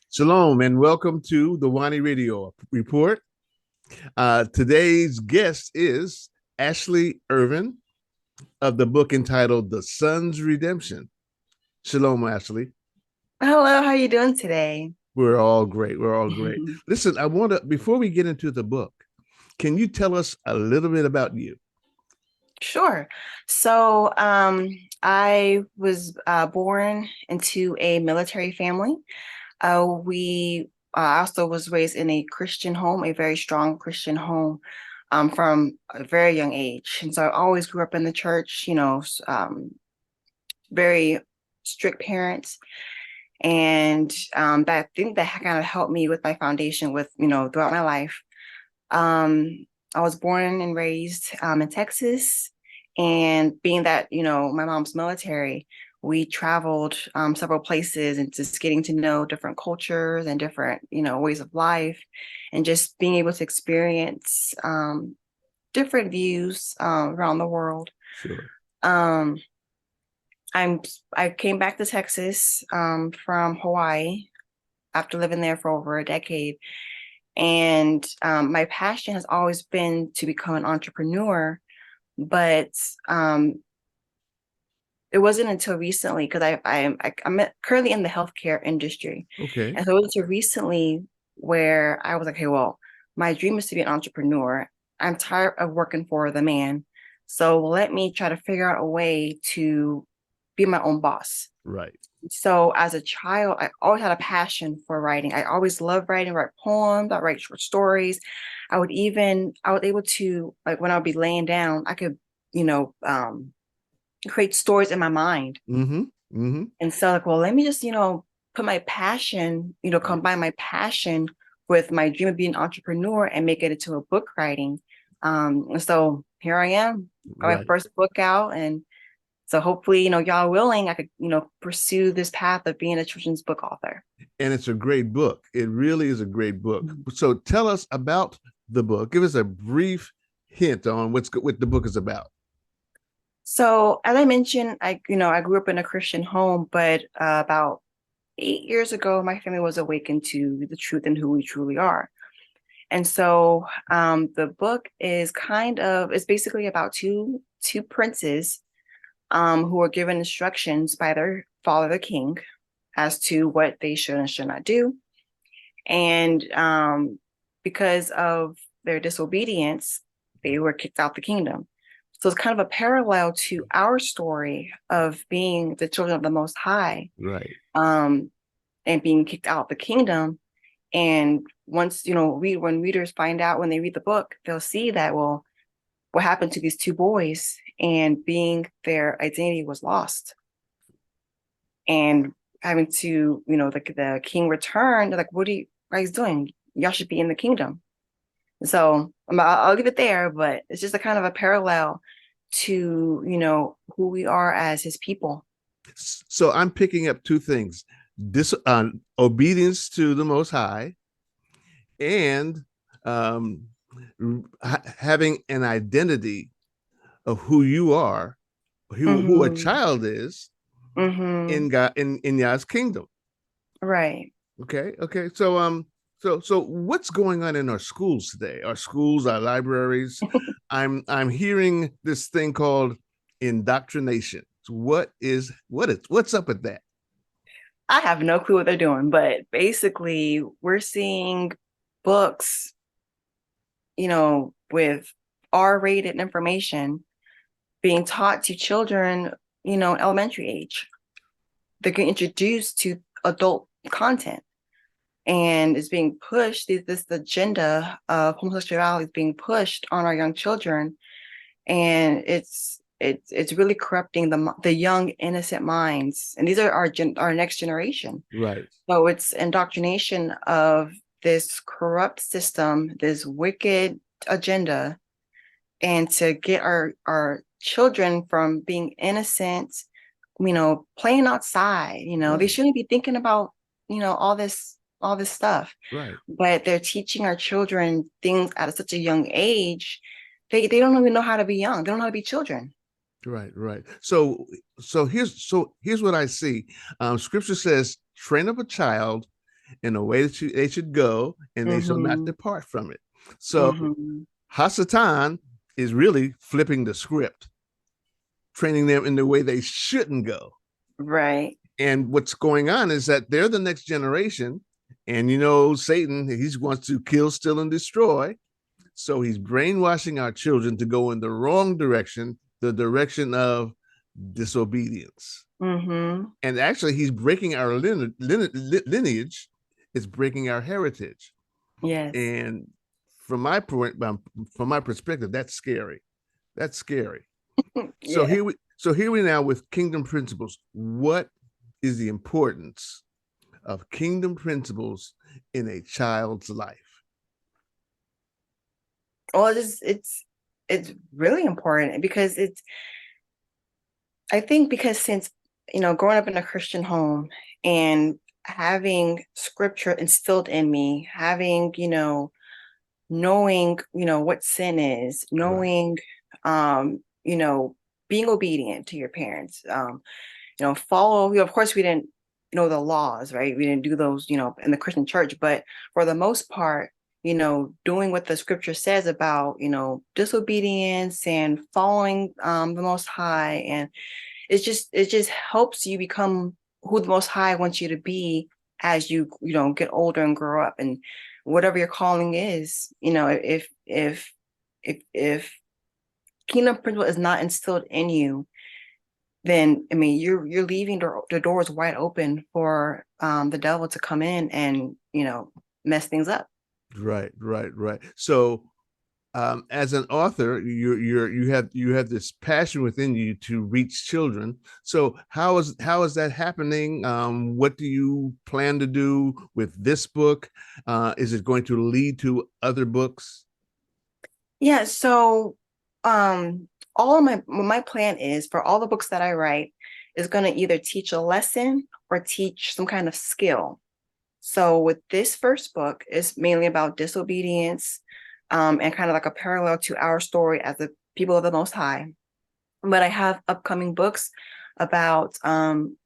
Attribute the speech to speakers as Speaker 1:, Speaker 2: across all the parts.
Speaker 1: Shalom and welcome to the WONIRadio report. Today's guest is Ashley Irvin of the book entitled The Son's Redemption. Shalom, Ashley.
Speaker 2: Hello, how are you doing today?
Speaker 1: We're all great. We're all great. Listen, I want to, before we get into the book, can you tell us a little bit about you?
Speaker 2: Sure. So I was born into a military family. I also was raised in a Christian home, a very strong Christian home, from a very young age. And so I always grew up in the church, very strict parents. And I think that kind of helped me with my foundation throughout my life. I was born and raised in Texas. And being that, my mom's military, we traveled several places and just getting to know different cultures and different, ways of life, and just being able to experience different views around the world.
Speaker 1: Sure.
Speaker 2: I came back to Texas from Hawaii after living there for over a decade. And my passion has always been to become an entrepreneur, but it wasn't until recently, because I'm currently in the healthcare industry.
Speaker 1: Okay.
Speaker 2: And so it was until recently where I was like, hey, well, my dream is to be an entrepreneur. I'm tired of working for the man. So let me try to figure out a way to be my own boss.
Speaker 1: Right.
Speaker 2: So as a child, I always had a passion for writing. I always loved writing, write poems, I write short stories. I was able to, like, when I would be laying down, I could, create stories in my mind.
Speaker 1: Mm-hmm. Mm-hmm.
Speaker 2: And so like, well, let me just, put my passion, combine my passion with my dream of being an entrepreneur and make it into a book writing. And so here I am, got my first book out. And so hopefully, y'all willing, I could, pursue this path of being a children's book author.
Speaker 1: And it's a great book. It really is a great book. Mm-hmm. So tell us about the book. Give us a brief hint on what the book is about.
Speaker 2: So as I mentioned, I grew up in a Christian home, but about 8 years ago, my family was awakened to the truth and who we truly are. And so the book is it's basically about two princes who were given instructions by their father, the king, as to what they should and should not do. And because of their disobedience, they were kicked out the kingdom. So it's kind of a parallel to our story of being the children of the Most High,
Speaker 1: right?
Speaker 2: And being kicked out the kingdom. And once, when readers find out, when they read the book, they'll see that, well, what happened to these two boys, and their identity was lost. And having to, the king returned, like, what are you guys doing? Y'all should be in the kingdom. So I'll leave it there, but it's just a kind of a parallel to, who we are as his people.
Speaker 1: So I'm picking up two things: obedience to the Most High, and having an identity of who you are, who a child is in God, in Yah's kingdom.
Speaker 2: Right.
Speaker 1: Okay. So what's going on in our schools today? Our schools, our libraries. I'm hearing this thing called indoctrination. So what's up with that?
Speaker 2: I have no clue what they're doing, but basically we're seeing books, with R-rated information being taught to children, elementary age. They're getting introduced to adult content. And it's being pushed, this agenda of homosexuality is being pushed on our young children. And it's really corrupting the young, innocent minds. And these are our next generation.
Speaker 1: Right.
Speaker 2: So it's indoctrination of this corrupt system, this wicked agenda and to get our children from being innocent, playing outside. They
Speaker 1: Right,
Speaker 2: shouldn't be thinking about, all this stuff.
Speaker 1: right,
Speaker 2: But they're teaching our children things at such a young age. They don't even know how to be young. They don't know how to be children.
Speaker 1: right, right. So here's what I see. Scripture says, "Train up a child in a way that they should go, and they shall not
Speaker 2: Mm-hmm.
Speaker 1: depart from it." So
Speaker 2: Mm-hmm.
Speaker 1: Hasatan is really flipping the script, training them in the way they shouldn't go.
Speaker 2: Right.
Speaker 1: And what's going on is that they're the next generation. And Satan, he wants to kill, steal, and destroy. So he's brainwashing our children to go in the wrong direction, the direction of disobedience.
Speaker 2: Mm-hmm.
Speaker 1: And actually, he's breaking our lineage, it's breaking our heritage.
Speaker 2: Yes.
Speaker 1: And from my point, from my perspective, that's scary. That's scary. So
Speaker 2: Yeah.
Speaker 1: here we now with kingdom principles. What is the importance of kingdom principles in a child's life?
Speaker 2: Well, it's really important because I think because since, growing up in a Christian home and having scripture instilled in me, having, knowing, what sin is,
Speaker 1: Right.
Speaker 2: knowing, um, you know, being obedient to your parents, follow, of course we didn't know the laws, right? We didn't do those, in the Christian church, but for the most part, doing what the scripture says about, disobedience and following the Most High. And it just helps you become who the Most High wants you to be as you get older and grow up, and whatever your calling is. If kingdom principle is not instilled in you, then I mean you're leaving the doors wide open for the devil to come in and mess things up.
Speaker 1: Right, right, right. So as an author, you have this passion within you to reach children. So how is that happening? What do you plan to do with this book? Is it going to lead to other books?
Speaker 2: Yeah, so all of my plan is for all the books that I write is going to either teach a lesson or teach some kind of skill. So with this first book, it's mainly about disobedience, and kind of like a parallel to our story as the people of the Most High. But I have upcoming books about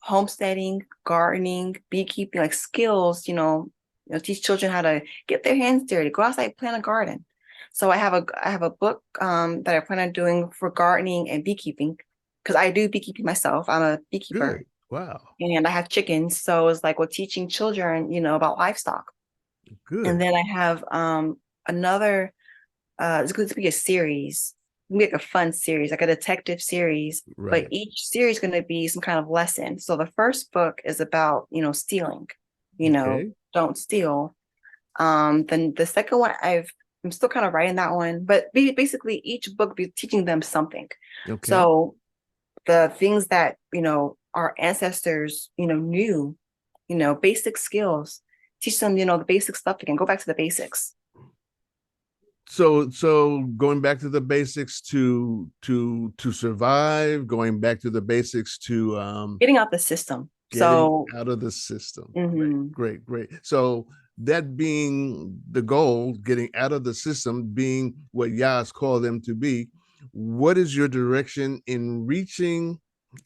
Speaker 2: homesteading, gardening, beekeeping, like skills, teach children how to get their hands dirty, go outside, plant a garden. So I have a book that I plan on doing for gardening and beekeeping, because I do beekeeping myself. I'm a beekeeper
Speaker 1: Good. Wow.
Speaker 2: and I have chickens. So it's like we're teaching children, about livestock. And
Speaker 1: Good.
Speaker 2: then I have another it's going to be a series, like a fun series, like a detective series, but
Speaker 1: Right.
Speaker 2: each series is going to be some kind of lesson. So the first book is about, stealing,
Speaker 1: Okay.
Speaker 2: don't steal. Then the second one, I'm still kind of writing that one, but basically each book be teaching them something.
Speaker 1: Okay.
Speaker 2: So the things that, our ancestors, knew, basic skills, teach them, the basic stuff again, go back to the basics.
Speaker 1: So going back to the basics to survive, going back to the basics to
Speaker 2: Getting out the system.
Speaker 1: getting
Speaker 2: So,
Speaker 1: out of the system. Great,
Speaker 2: mhm.
Speaker 1: great, great. So that being the goal, getting out of the system, being what Yah's called them to be, what is your direction in reaching,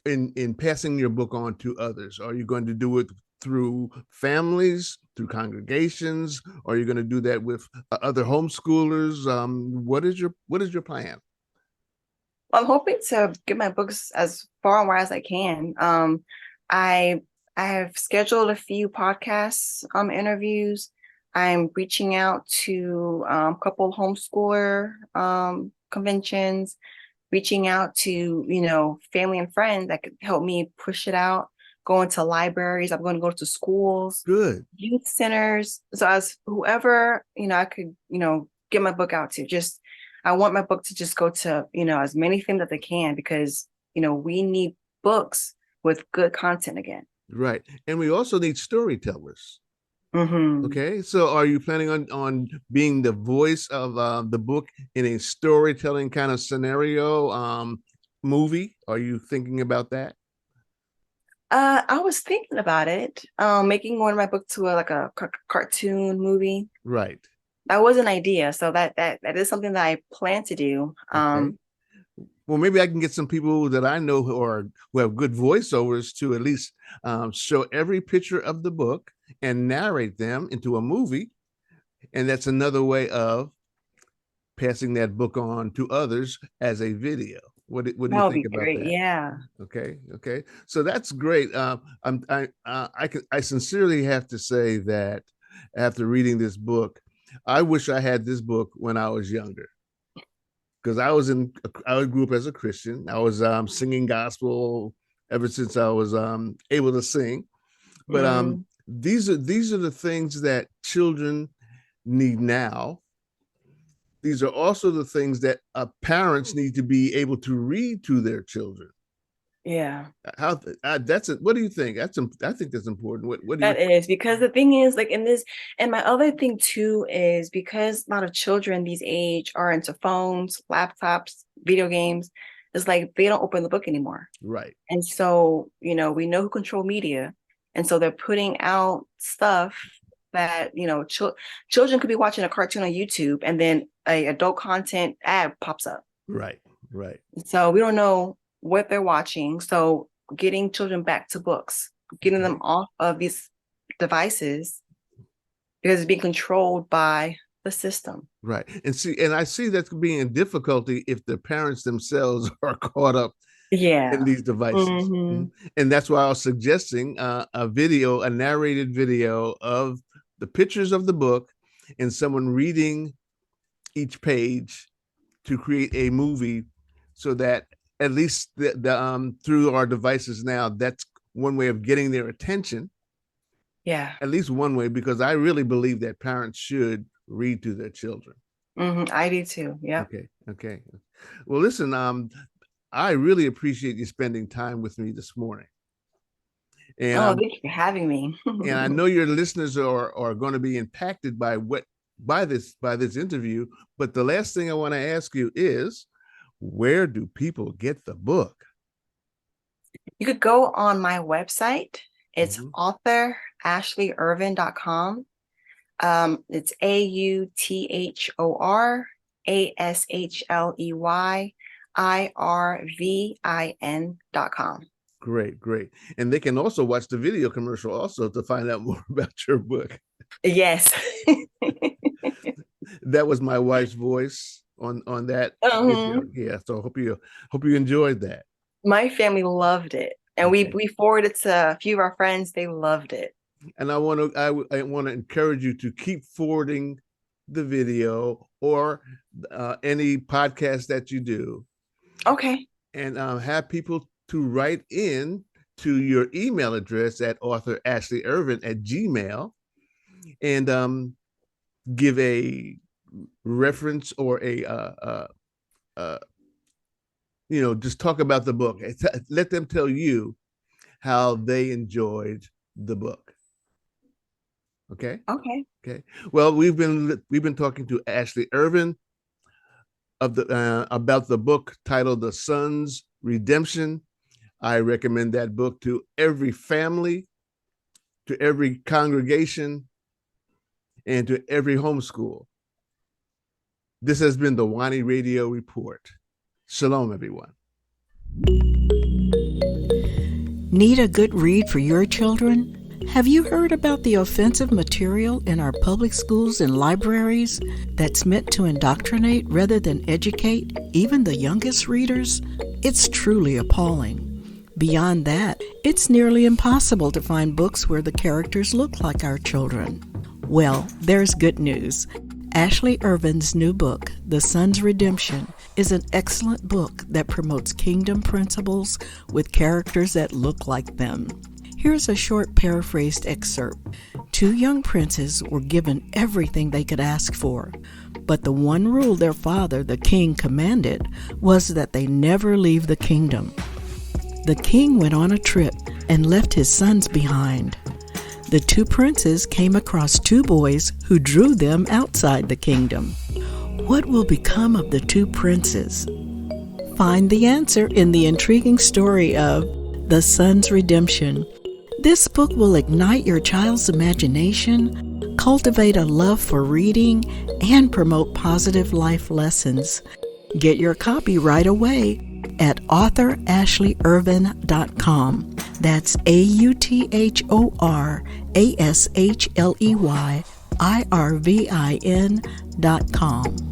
Speaker 1: in passing your book on to others? Are you going to do it through families, through congregations? Or are you going to do that with other homeschoolers? What is your plan?
Speaker 2: I'm hoping to get my books as far and wide as I can. I I have scheduled a few podcast interviews. I'm reaching out to a couple homeschooler conventions, reaching out to, family and friends that could help me push it out, going to libraries. I'm going to go to schools,
Speaker 1: Good.
Speaker 2: youth centers. So as whoever, I could, get my book out to. Just I want my book to just go to, as many things as they can, because, we need books with good content again.
Speaker 1: Right. And we also need storytellers.
Speaker 2: Mm-hmm.
Speaker 1: Okay, so are you planning on being the voice of the book in a storytelling kind of scenario movie? Are you thinking about that?
Speaker 2: I was thinking about it, making one of my books to like a cartoon movie.
Speaker 1: Right.
Speaker 2: That was an idea, so that is something that I plan to do.
Speaker 1: Okay. Well, maybe I can get some people that I know who have good voiceovers to at least show every picture of the book and narrate them into a movie, and that's another way of passing that book on to others as a video. What do you
Speaker 2: That would
Speaker 1: think
Speaker 2: be
Speaker 1: about
Speaker 2: great.
Speaker 1: that?
Speaker 2: Yeah.
Speaker 1: Okay, okay. So that's great. I sincerely have to say that after reading this book, I wish I had this book when I was younger because I grew up as a Christian. I was singing gospel ever since I was able to sing. But
Speaker 2: Mm,
Speaker 1: these are the things that children need now. These are also the things that parents need to be able to read to their children.
Speaker 2: yeah.
Speaker 1: How that's it. What do you think? I think that's important. What do you
Speaker 2: That is because the thing is, like in this, and my other thing too is because a lot of children these age are into phones, laptops, video games. It's like they don't open the book anymore.
Speaker 1: right?
Speaker 2: And so, we know who control media. And so they're putting out stuff that, children could be watching a cartoon on YouTube and then a adult content ad pops up.
Speaker 1: Right, right,
Speaker 2: So we don't know what they're watching. So getting children back to books, getting them
Speaker 1: okay,
Speaker 2: off of these devices because it's being controlled by the system.
Speaker 1: right. And I see that being a difficulty if the parents themselves are caught up in
Speaker 2: Yeah.
Speaker 1: these devices.
Speaker 2: Hmm.
Speaker 1: And that's why I was suggesting a narrated video of the pictures of the book and someone reading each page to create a movie so that at least through our devices now, that's one way of getting their attention,
Speaker 2: Yeah.
Speaker 1: at least one way, because I really believe that parents should read to their children.
Speaker 2: I do too. Yep.
Speaker 1: Okay, okay. Well, listen, I really appreciate you spending time with me this morning. And
Speaker 2: Oh, thank you for having me.
Speaker 1: I know your listeners are going to be impacted by this interview. But the last thing I want to ask you is, where do people get the book?
Speaker 2: You could go on my website. It's
Speaker 1: Mhm.
Speaker 2: authorashleyirvin.com. It's AuthorAshleyIrvin.com.
Speaker 1: Great, great. And they can also watch the video commercial also to find out more about your book.
Speaker 2: Yes.
Speaker 1: That was my wife's voice on that video.
Speaker 2: um,
Speaker 1: Yeah, so hope you enjoyed that.
Speaker 2: my family loved it. And we
Speaker 1: Okay.
Speaker 2: we forwarded to a few of our friends. They loved it.
Speaker 1: And I want to encourage you to keep forwarding the video or any podcast that you do,
Speaker 2: Okay.
Speaker 1: and have people to write in to your email address at authorashleyirvin@gmail and give a reference or a just talk about the book. Let them tell you how they enjoyed the book. Okay.
Speaker 2: Okay.
Speaker 1: Okay. Well, we've been talking to Ashley Irvin about the book titled "The Son's Redemption." I recommend that book to every family, to every congregation, and to every homeschool. This has been the WONIRadio Report. Shalom, everyone.
Speaker 3: Need a good read for your children? Have you heard about the offensive material in our public schools and libraries that's meant to indoctrinate rather than educate even the youngest readers? It's truly appalling. Beyond that, it's nearly impossible to find books where the characters look like our children. Well, there's good news. Ashley Irvin's new book, The Son's Redemption, is an excellent book that promotes kingdom principles with characters that look like them. Here's a short paraphrased excerpt. Two young princes were given everything they could ask for, but the one rule their father, the king, commanded was that they never leave the kingdom. The king went on a trip and left his sons behind. the two princes came across two boys who drew them outside the kingdom. What will become of the two princes? Find the answer in the intriguing story of The Son's Redemption. This book will ignite your child's imagination, cultivate a love for reading, and promote positive life lessons. Get your copy right away at authorashleyirvin.com. That's AUTHORASHLEYIRVIN.com.